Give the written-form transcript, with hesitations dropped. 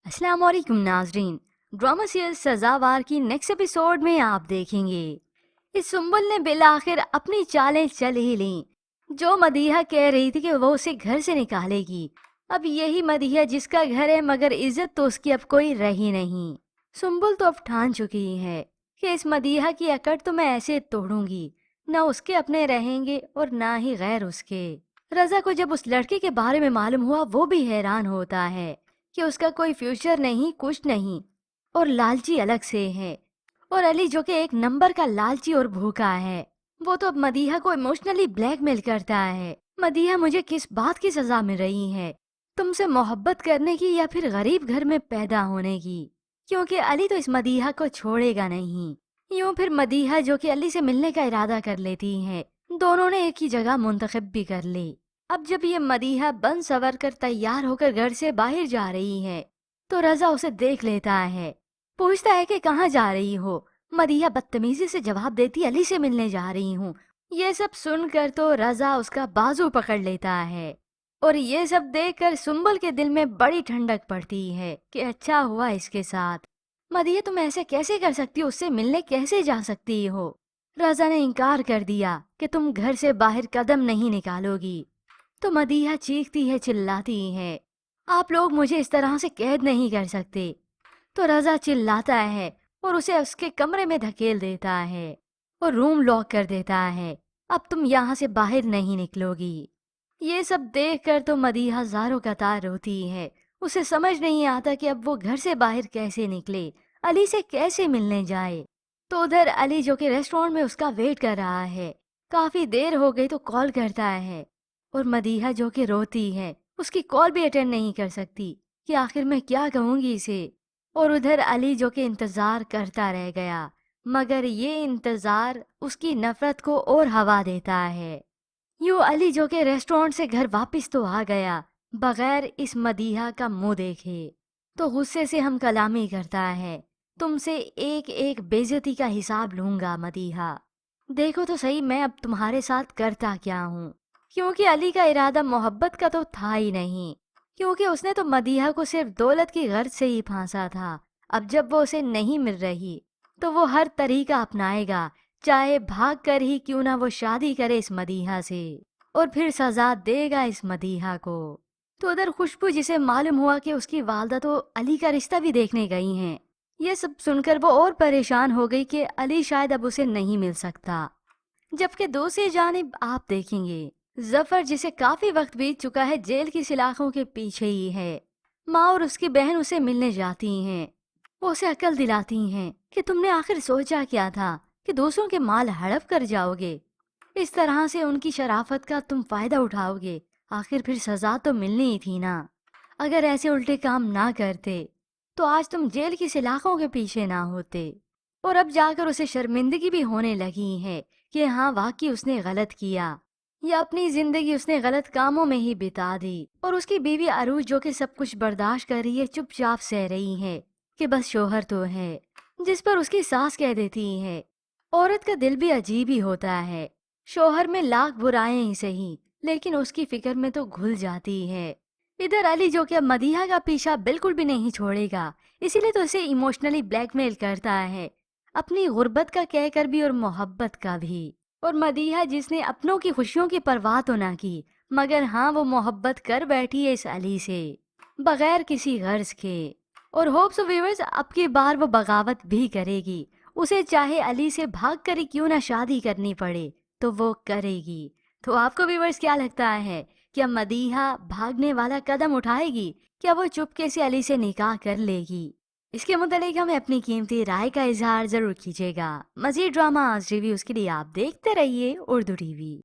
अस्सलाम वालेकुम नाजरीन। ड्रामा सीरियल सजावार की नेक्स्ट एपिसोड में आप देखेंगे इस सुंबल ने बिल आखिर अपनी चालें चल ही ली। जो मदीहा कह रही थी कि वो उसे घर से निकालेगी, अब यही मदीहा जिसका घर है मगर इज्जत तो उसकी अब कोई रही नहीं। सुंबल तो अब ठान चुकी है कि इस मदीहा की अकड़ तो मैं ऐसे तोड़ूंगी, न उसके अपने रहेंगे और ना ही गैर उसके। रजा को जब उस लड़के के बारे में मालूम हुआ वो भी हैरान होता है कि उसका कोई फ्यूचर नहीं, कुछ नहीं, और लालची अलग से है। और अली जो कि एक नंबर का लालची और भूखा है, वो तो अब मदीहा को इमोशनली ब्लैकमेल करता है। मदीहा, मुझे किस बात की सजा मिल रही है, तुमसे मोहब्बत करने की या फिर गरीब घर में पैदा होने की? क्योंकि अली तो इस मदीहा को छोड़ेगा नहीं। यूं फिर मदीहा जो कि अली से मिलने का इरादा कर लेती है, दोनों ने एक ही जगह मुंतखब भी कर ली। अब जब ये मदीहा बन सवर कर तैयार होकर घर से बाहर जा रही है तो रजा उसे देख लेता है, पूछता है कि कहाँ जा रही हो। मदीहा बदतमीजी से जवाब देती, अली से मिलने जा रही हूँ। ये सब सुनकर तो रजा उसका बाजू पकड़ लेता है और ये सब देखकर सुंबल के दिल में बड़ी ठंडक पड़ती है कि अच्छा हुआ इसके साथ। मदीहा, तुम ऐसे कैसे कर सकती हो, उससे मिलने कैसे जा सकती हो? रजा ने इनकार कर दिया कि तुम घर से बाहर कदम नहीं निकालोगी। तो मदीहा चीखती है, चिल्लाती है, आप लोग मुझे इस तरह से कैद नहीं कर सकते। तो रजा चिल्लाता है और उसे उसके कमरे में धकेल देता है और रूम लॉक कर देता है। अब तुम यहाँ से बाहर नहीं निकलोगी। ये सब देखकर तो मदीहा ज़ारो कतार रोती है। उसे समझ नहीं आता कि अब वो घर से बाहर कैसे निकले, अली से कैसे मिलने जाए। तो उधर अली जो कि रेस्टोरेंट में उसका वेट कर रहा है, काफी देर हो गई तो कॉल करता है और मदीहा जो कि रोती है उसकी कॉल भी अटेंड नहीं कर सकती कि आखिर मैं क्या कहूंगी इसे। और उधर अली जो कि इंतजार करता रह गया, मगर ये इंतजार उसकी नफरत को और हवा देता है। यूं अली जो कि रेस्टोरेंट से घर वापस तो आ गया, बगैर इस मदीहा का मुंह देखे। तो गुस्से से हम कलामी करता है, तुमसे एक एक बेइज्जती का हिसाब लूंगा मदीहा। देखो तो सही मैं अब तुम्हारे साथ करता क्या हूँ। क्योंकि अली का इरादा मोहब्बत का तो था ही नहीं, क्योंकि उसने तो मदीहा को सिर्फ दौलत की गर्ज से ही फांसा था। अब जब वो उसे नहीं मिल रही तो वो हर तरीका अपनाएगा, चाहे भाग कर ही क्यों ना वो शादी करे इस मदीहा से और फिर सजा देगा इस मदीहा को। तो उधर खुशबू, जिसे मालूम हुआ कि उसकी वालदा तो अली का रिश्ता भी देखने गई हैं, ये सब सुनकर वो और परेशान हो गई कि अली शायद अब उसे नहीं मिल सकता। जबकि दूसरी जानिब आप देखेंगे जफर, जिसे काफी वक्त बीत चुका है, जेल की सलाखों के पीछे ही है। माँ और उसकी बहन उसे मिलने जाती हैं, वो उसे अकल दिलाती हैं कि तुमने आखिर सोचा क्या था कि दूसरों के माल हड़प कर जाओगे, इस तरह से उनकी शराफत का तुम फायदा उठाओगे। आखिर फिर सजा तो मिलनी ही थी ना। अगर ऐसे उल्टे काम ना करते तो आज तुम जेल की सलाखों के पीछे ना होते। और अब जाकर उसे शर्मिंदगी भी होने लगी है कि हाँ वाकई उसने गलत किया, या अपनी जिंदगी उसने गलत कामों में ही बिता दी। और उसकी बीवी अरूज जो कि सब कुछ बर्दाश्त कर रही है, चुपचाप सह रही है कि बस शोहर तो है। जिस पर उसकी सास कह देती है, औरत का दिल भी अजीब ही होता है, शोहर में लाख बुराएं ही सही लेकिन उसकी फिक्र में तो घुल जाती है। इधर अली जो कि अब मदीहा का पीछा बिल्कुल भी नहीं छोड़ेगा, इसीलिए तो उसे इमोशनली ब्लैकमेल करता है, अपनी गुर्बत का कहकर भी और मोहब्बत का भी। और मदीहा, जिसने अपनों की खुशियों की परवाह तो ना की, मगर हाँ वो मोहब्बत कर बैठी है इस अली से बगैर किसी गर्ज के। और होप्स व्यूअर्स, अब की बार वो बगावत भी करेगी, उसे चाहे अली से भाग कर ही क्यों ना शादी करनी पड़े तो वो करेगी। तो आपको व्यूअर्स क्या लगता है, क्या मदीहा भागने वाला कदम उठाएगी, क्या वो चुपके से अली से निकाह कर लेगी? इसके मुतालिक हमें अपनी कीमती राय का इजहार जरूर कीजिएगा। मजीद ड्रामा रिव्यूज के लिए आप देखते रहिए उर्दू टीवी।